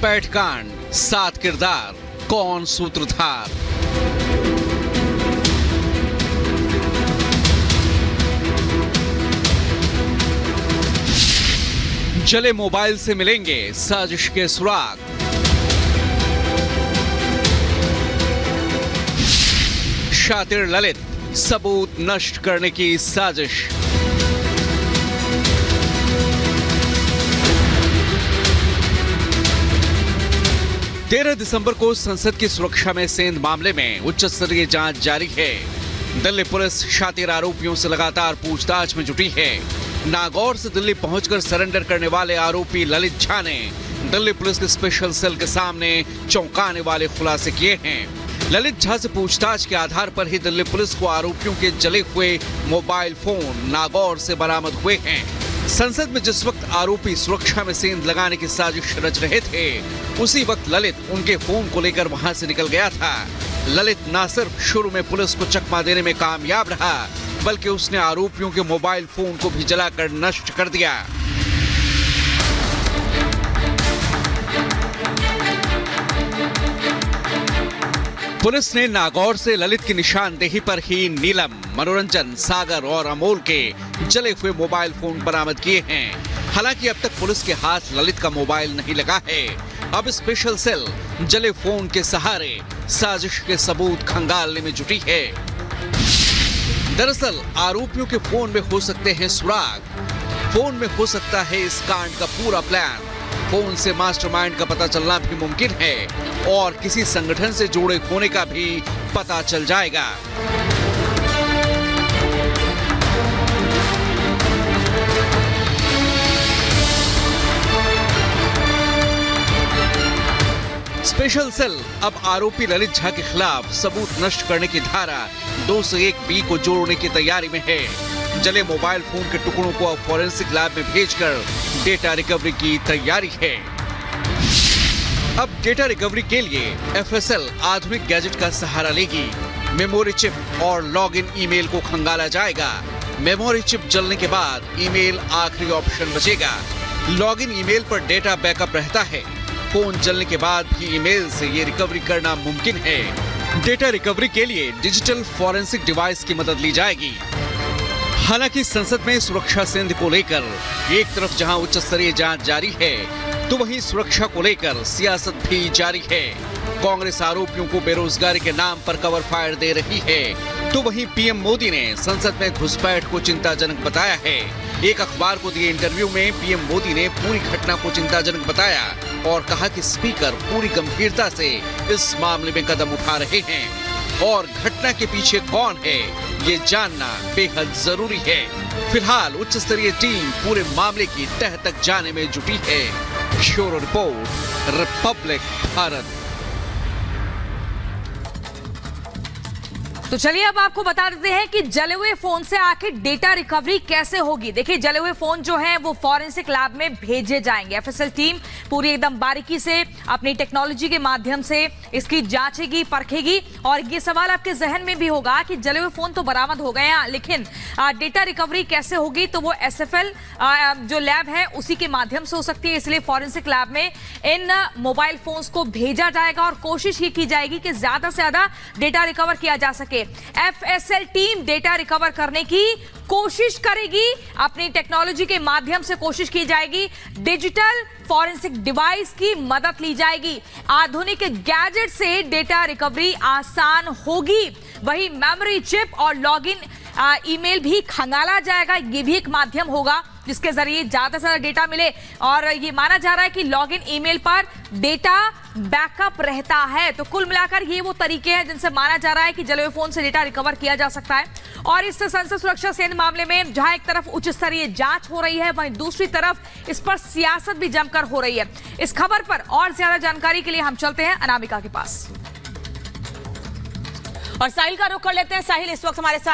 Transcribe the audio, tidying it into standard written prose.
घुसपैठ कांड, 7 किरदार, कौन सूत्रधार। जले मोबाइल से मिलेंगे साजिश के सुराग। शातिर ललित, सबूत नष्ट करने की साजिश। तेरह दिसंबर को संसद की सुरक्षा में सेंध मामले में उच्च स्तरीय जांच जारी है। दिल्ली पुलिस शातिर आरोपियों से लगातार पूछताछ में जुटी है। नागौर से दिल्ली पहुंचकर सरेंडर करने वाले आरोपी ललित झा ने दिल्ली पुलिस के स्पेशल सेल के सामने चौंकाने वाले खुलासे किए हैं। ललित झा से पूछताछ के आधार पर ही दिल्ली पुलिस को आरोपियों के जले हुए मोबाइल फोन नागौर से बरामद हुए हैं। संसद में जिस वक्त आरोपी सुरक्षा में सेंध लगाने की साजिश रच रहे थे, उसी वक्त ललित उनके फोन को लेकर वहां से निकल गया था। ललित न सिर्फ शुरू में पुलिस को चकमा देने में कामयाब रहा, बल्कि उसने आरोपियों के मोबाइल फोन को भी जलाकर नष्ट कर दिया। पुलिस ने नागौर से ललित की निशानदेही पर ही नीलम, मनोरंजन, सागर और अमोल के जले हुए मोबाइल फोन बरामद किए हैं। हालांकि अब तक पुलिस के हाथ ललित का मोबाइल नहीं लगा है। अब स्पेशल सेल जले फोन के सहारे साजिश के सबूत खंगालने में जुटी है। दरअसल आरोपियों के फोन में हो सकते हैं सुराग, फोन में हो सकता है इस कांड का पूरा प्लान। फोन से मास्टरमाइंड का पता चलना भी मुमकिन है और किसी संगठन से जुड़े होने का भी पता चल जाएगा। स्पेशल सेल अब आरोपी ललित झा के खिलाफ सबूत नष्ट करने की धारा 201B को जोड़ने की तैयारी में है। जले मोबाइल फोन के टुकड़ों को अब फॉरेंसिक लैब में भेजकर डेटा रिकवरी की तैयारी है। अब डेटा रिकवरी के लिए FSL आधुनिक गैजेट का सहारा लेगी। मेमोरी चिप और लॉगिन ईमेल को खंगाला जाएगा। मेमोरी चिप जलने के बाद ईमेल आखिरी ऑप्शन बचेगा। लॉगिन ईमेल पर डेटा बैकअप रहता है। फोन जलने के बाद भी ईमेल से ये रिकवरी करना मुमकिन है। डेटा रिकवरी के लिए डिजिटल फॉरेंसिक डिवाइस की मदद ली जाएगी। हालांकि संसद में सुरक्षा सेंध को लेकर एक तरफ जहां उच्च स्तरीय जांच जारी है, तो वहीं सुरक्षा को लेकर सियासत भी जारी है। कांग्रेस आरोपियों को बेरोजगारी के नाम पर कवर फायर दे रही है, तो वहीं पीएम मोदी ने संसद में घुसपैठ को चिंताजनक बताया है। एक अखबार को दिए इंटरव्यू में पीएम मोदी ने पूरी घटना को चिंताजनक बताया और कहा कि स्पीकर पूरी गंभीरता से इस मामले में कदम उठा रहे हैं और घटना के पीछे कौन है, ये जानना बेहद जरूरी है। फिलहाल उच्च स्तरीय टीम पूरे मामले की तह तक जाने में जुटी है। Bureau report, Republic Bharat. तो चलिए अब आपको बता देते हैं कि जले हुए फोन से आखिर डेटा रिकवरी कैसे होगी। देखिए, जले हुए फोन जो हैं वो फॉरेंसिक लैब में भेजे जाएंगे। FSL टीम पूरी एकदम बारीकी से अपनी टेक्नोलॉजी के माध्यम से इसकी जांचेगी, परखेगी। और ये सवाल आपके जहन में भी होगा कि जले हुए फोन तो बरामद हो गए हैं, लेकिन डेटा रिकवरी कैसे होगी? तो वो SFL जो लैब है उसी के माध्यम से हो सकती है। इसलिए फॉरेंसिक लैब में इन मोबाइल फोन्स को भेजा जाएगा और कोशिश ये की जाएगी कि ज्यादा से ज्यादा डेटा रिकवर किया जा सके। FSL टीम डेटा रिकवर करने की कोशिश करेगी। अपनी टेक्नोलॉजी के माध्यम से कोशिश की जाएगी। डिजिटल फॉरेंसिक डिवाइस की मदद ली जाएगी। आधुनिक गैजेट से डेटा रिकवरी आसान होगी। वही मेमोरी चिप और लॉगिन ईमेल भी खंगाला जाएगा। ये भी एक माध्यम होगा जिसके जरिए ज्यादा से ज्यादा डेटा मिले। और ये माना जा रहा है कि लॉगिन ईमेल पर डेटा बैकअप रहता है। तो कुल मिलाकर ये वो तरीके हैं जिनसे माना जा रहा है कि जले हुए फोन से डेटा रिकवर किया जा सकता है। और इस संसद सुरक्षा सेंध मामले में जहां एक तरफ उच्च स्तरीय जांच हो रही है, वहीं दूसरी तरफ इस पर सियासत भी जमकर हो रही है। इस खबर पर और ज्यादा जानकारी के लिए हम चलते हैं अनामिका के पास और साहिल का रुख कर लेते हैं। साहिल, इस वक्त हमारे साथ